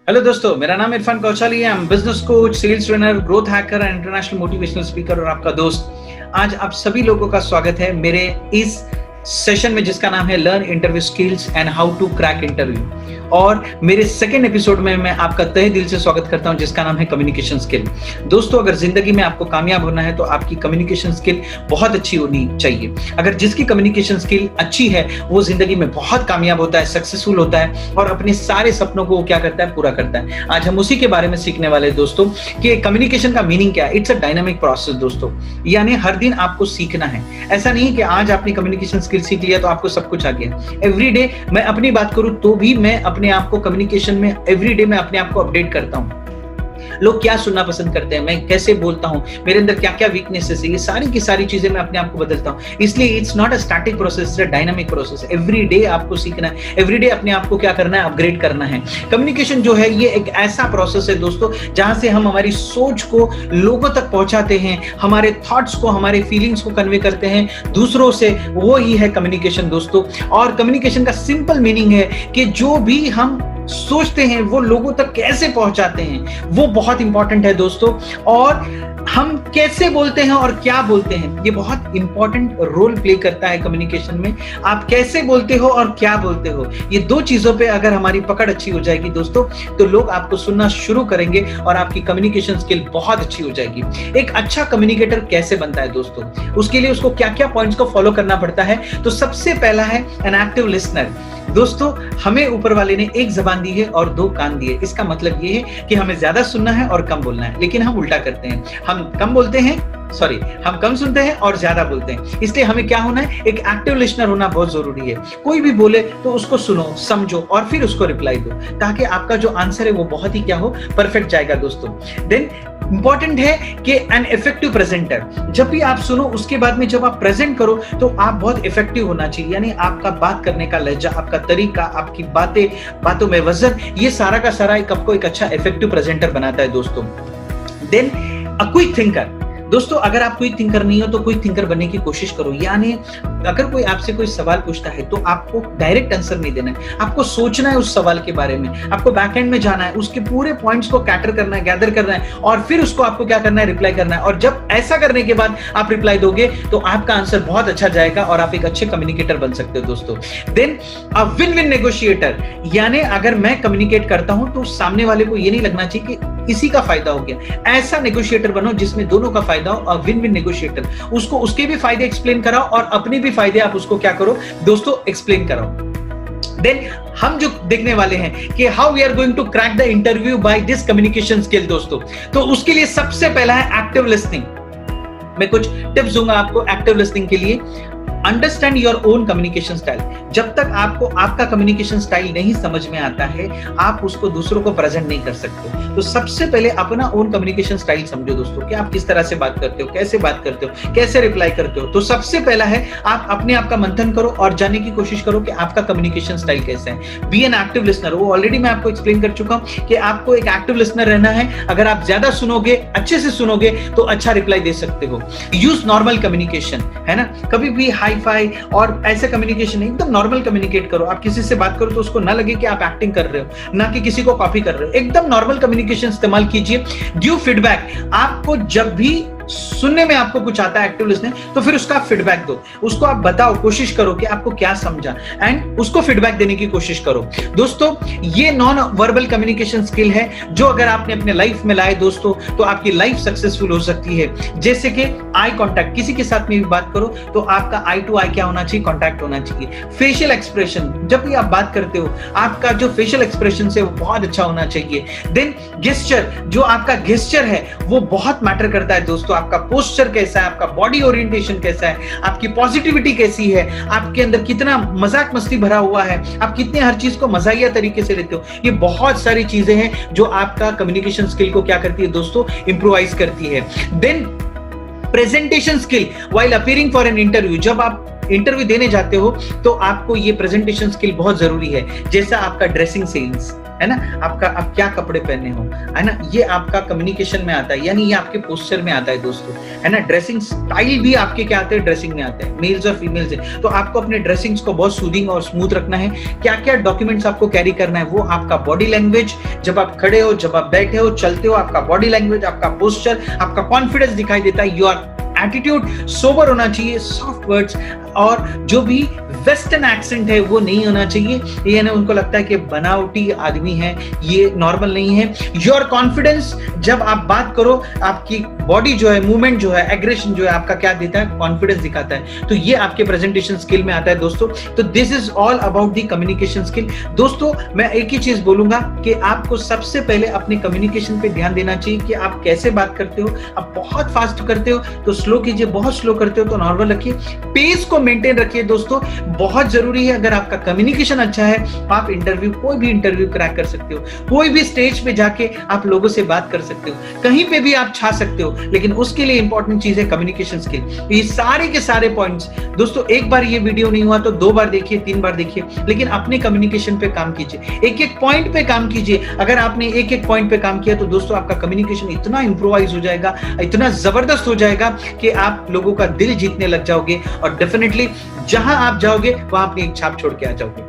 Hello दोस्तों, मेरा नाम इरफान कौशाली है। I'm business coach, sales trainer, growth hacker and international motivational speaker और आपका दोस्त। आज आप सभी लोगों का स्वागत है मेरे इस सेशन में जिसका नाम है learn interview skills and how to crack interview. और मेरे सेकेंड एपिसोड में मैं आपका तहे दिल से स्वागत करता हूं जिसका नाम है कम्युनिकेशन स्किल। दोस्तों, अगर जिंदगी में आपको कामयाब होना है तो आपकी कम्युनिकेशन स्किल बहुत अच्छी होनी चाहिए। अगर जिसकी कम्युनिकेशन स्किल अच्छी है वो जिंदगी में बहुत कामयाब होता है, सक्सेसफुल होता है और अपने सारे सपनों को क्या करता है, पूरा करता है। आज हम उसी के बारे में सीखने वाले हैं दोस्तों कि कम्युनिकेशन का मीनिंग क्या है। इट्स अ डायनामिक प्रोसेस दोस्तों, यानी हर दिन आपको सीखना है। ऐसा नहीं कि आज आपने कम्युनिकेशन स्किल सीख लिया तो आपको सब कुछ आ गया। एवरी डे मैं अपनी बात करूं तो भी मैं अपने आप को कम्युनिकेशन में एवरी डे मैं अपने आप को अपडेट करता हूं। लोग क्या सुनना पसंद करते हैं, मैं कैसे बोलता हूं, मेरे अंदर क्या क्या वीकनेसेस है, ये सारी की सारी चीजें मैं अपने आप को बदलता हूं। इसलिए it's not a static process, it's a dynamic process. Every day आपको सीखना है, एवरी डे अपने आप को क्या करना है, अपग्रेड करना है। कम्युनिकेशन जो है ये एक ऐसा प्रोसेस है दोस्तों जहां से हम हमारी सोच को लोगों तक पहुंचाते हैं, हमारे थॉट्स को, हमारे फीलिंग्स को कन्वे करते हैं दूसरों से। वो ही है कम्युनिकेशन दोस्तों। और कम्युनिकेशन का सिंपल मीनिंग है कि जो भी हम सोचते हैं वो लोगों तक कैसे पहुंचाते हैं, वो बहुत इंपॉर्टेंट है दोस्तों। और हम कैसे बोलते हैं और क्या बोलते हैं, ये बहुत इंपॉर्टेंट रोल प्ले करता है कम्युनिकेशन में। आप कैसे बोलते हो और क्या बोलते हो, ये दो चीजों पे अगर हमारी पकड़ अच्छी हो जाएगी दोस्तों तो लोग आपको सुनना शुरू करेंगे और आपकी कम्युनिकेशन स्किल बहुत अच्छी हो जाएगी। एक अच्छा कम्युनिकेटर कैसे बनता है दोस्तों, उसके लिए उसको क्या क्या पॉइंट्स को फॉलो करना पड़ता है। तो सबसे पहला है एन एक्टिव लिसनर। दोस्तों, हमें ऊपर वाले ने एक जबान दी है और दो कान दिए। इसका मतलब ये है कि हमें ज्यादा सुनना है और कम बोलना है, लेकिन हम उल्टा करते हैं। हम कम सुनते हैं और ज्यादा बोलते हैं। इसलिए हमें क्या होना है, एक एक्टिव लिसनर होना बहुत जरूरी है। कोई भी बोले तो उसको सुनो, समझो और फिर उसको रिप्लाई दो, ताकि आपका जो आंसर है वो बहुत ही क्या हो, परफेक्ट जाएगा दोस्तों। देन इंपॉर्टेंट है कि एन इफेक्टिव प्रेजेंटर। जब भी आप सुनो उसके बाद में जब आप प्रेजेंट करो तो आप बहुत इफेक्टिव होना चाहिए, यानी आपका बात करने का लहजा, आपका तरीका, आपकी बातों में वजन, ये सारा का सारा आपको एक अच्छा इफेक्टिव प्रेजेंटर बनाता है दोस्तों। Then a quick thinker. दोस्तों, अगर आप क्विक थिंकर नहीं हो तो क्विक थिंकर बनने की कोशिश करो। यानी अगर कोई आपसे कोई सवाल पूछता है तो आपको डायरेक्ट आंसर नहीं देना है, आपको सोचना है उस सवाल के बारे में, आपको बैकएंड में जाना है, उसके पूरे पॉइंट्स को कैटर करना है, गैदर करना है और फिर उसको आपको क्या करना है, रिप्लाई करना है। और जब ऐसा करने के बाद आप रिप्लाई दोगे तो आपका आंसर बहुत अच्छा जाएगा और आप एक अच्छे कम्युनिकेटर बन सकते हो दोस्तों। Then a win win negotiator, यानी अगर मैं कम्युनिकेट करता हूं तो सामने वाले को ये नहीं लगना चाहिए कि इसी का फायदा हो गया। ऐसा नेगोशिएटर बनो जिसमें दोनों का फायदा हो, और विन विन नेगोशिएटर। उसको उसके भी फायदे एक्सप्लेन कराओ और अपने भी फायदे आप उसको क्या करो दोस्तों, एक्सप्लेन कराओ। देन हम जो देखने वाले हैं कि how we are going to crack the interview by this communication skill दोस्तों। तो उसके लिए सबसे पहला है एक्टिव लिसनिंग। मैं कुछ टिप्स दूंगा आपको एक्टिव लिसनिंग के लिए। Understand your own communication style. जब तक आपको आपका कम्युनिकेशन स्टाइल नहीं समझ में आता है, आप उसको दूसरों को प्रेजेंट नहीं कर सकते। तो सबसे पहले अपना ओन कम्युनिकेशन स्टाइल समझो दोस्तों कि आप किस तरह से बात करते हो, कैसे बात करते हो, कैसे रिप्लाई करते हो। तो सबसे पहला है आप अपने आप का मंथन करो और जानने की कोशिश करो कि आपका कम्युनिकेशन स्टाइल कैसा है। Be an active listener. वो ऑलरेडी मैं आपको एक्सप्लेन कर चुका हूं कि आपको एक एक्टिव लिसनर रहना है। अगर आप ज्यादा सुनोगे, अच्छे से सुनोगे तो अच्छा रिप्लाई दे सकते हो। यूज नॉर्मल कम्युनिकेशन, है ना, कभी भी हाई फाई और ऐसे कम्युनिकेशन नहीं, एकदम नॉर्मल कम्युनिकेट करो। आप किसी से बात करो तो उसको ना लगे कि आप एक्टिंग कर रहे हो, ना कि किसी को कॉपी कर रहे हो। एकदम नॉर्मल कम्युनिकेशन इस्तेमाल कीजिए। Give feedback. आपको जब भी सुनने में आपको कुछ आता है एक्टिव लिसनिंग, तो फिर उसका फीडबैक दो, उसको आप बताओ, कोशिश करो कि आपको क्या समझा एंड उसको फीडबैक देने की कोशिश करो दोस्तों। ये नॉन वर्बल कम्युनिकेशन स्किल है जो अगर आपने अपने लाइफ में लाए दोस्तों तो आपकी लाइफ सक्सेसफुल हो सकती है। जैसे कि आई कांटेक्ट, किसी के साथ में भी बात करो तो आपका आई टू आई क्या होना चाहिए, कांटेक्ट होना चाहिए। फेशियल एक्सप्रेशन, जब भी आप बात करते हो आपका जो फेशियल एक्सप्रेशन है वो बहुत अच्छा होना चाहिए। देन गेस्चर, जो आपका गेस्चर है वो बहुत मैटर करता है दोस्तों। आपका पोस्चर कैसा है, आपका बॉडी ओरिएंटेशन कैसा है, आपकी पॉजिटिविटी कैसी है, आपके अंदर कितना मजाक मस्ती भरा हुआ है, आप कितने हर चीज को मजाकिया तरीके से लेते हो। ये बहुत सारी चीजें हैं जो आपका कम्युनिकेशन स्किल को क्या करती है दोस्तों, इंप्रूवाइज करती है। Then presentation skill while appearing for an interview. जब आप इंटरव्यू देने जाते हो तो आपको ये प्रेजेंटेशन स्किल बहुत जरूरी है। जैसा आपका ड्रेसिंग सेंस, है ना, आपका आप क्या कपड़े पहने हो, है ना, ये आपका कम्युनिकेशन में आता है, यानी ये आपके पोस्चर में आता है दोस्तों, है ना। ड्रेसिंग स्टाइल भी आपके क्या आते हैं, ड्रेसिंग में आते हैं, मेल्स और फीमेल्स है। तो आपको अपने ड्रेसिंग्स को बहुत सूदिंग और स्मूथ रखना है। क्या क्या डॉक्यूमेंट्स आपको कैरी करना है, वो आपका बॉडी लैंग्वेज, जब आप खड़े हो, जब आप बैठे हो, चलते हो, आपका बॉडी लैंग्वेज, आपका पोस्चर, आपका कॉन्फिडेंस दिखाई देता है। योर एटीट्यूड सोबर होना चाहिए, सॉफ्ट वर्ड्स, और जो भी वेस्टर्न एक्सेंट है वो नहीं होना चाहिए। ये ना उनको लगता है कि बनावटी आदमी है, ये नॉर्मल नहीं है। योर कॉन्फिडेंस, जब आप बात करो, आपकी बॉडी जो है, मूवमेंट जो है, एग्रेशन जो है, आपका क्या देता है, कॉन्फिडेंस दिखाता है। तो ये आपके प्रेजेंटेशन स्किल में आता है दोस्तों। तो this is all about the communication skill. दोस्तों मैं एक ही चीज बोलूंगा कि आपको सबसे पहले अपने कम्युनिकेशन पे ध्यान देना चाहिए कि आप कैसे बात करते हो। आप बहुत फास्ट करते हो तो स्लो कीजिए, बहुत स्लो करते हो तो नॉर्मल रखिए, पेस को मेंटेन रखिए दोस्तों, बहुत जरूरी है। अगर आपका कम्युनिकेशन अच्छा है, आप इंटरव्यू, कोई भी इंटरव्यू क्रैक कर सकते हो, कोई भी स्टेज पे जाके आप लोगों से बात कर सकते हो, कहीं पे भी आप छा सकते हो, लेकिन उसके लिए इंपॉर्टेंट चीज है कम्युनिकेशन स्किल। ये सारे के सारे पॉइंट्स दोस्तों, एक बार ये वीडियो नहीं हुआ तो 2 बार देखिए, 3 बार देखिए, लेकिन अपने कम्युनिकेशन पे काम कीजिए, एक एक पॉइंट पे काम कीजिए। अगर आपने एक एक पॉइंट पे काम किया तो दोस्तों आपका कम्युनिकेशन इतना इंप्रूवाइज हो जाएगा, इतना जबरदस्त हो जाएगा कि आप लोगों का दिल जीतने लग जाओगे, और डेफिनेटली जहां आप जाओगे वहां अपनी एक छाप छोड़ के आ जाओगे।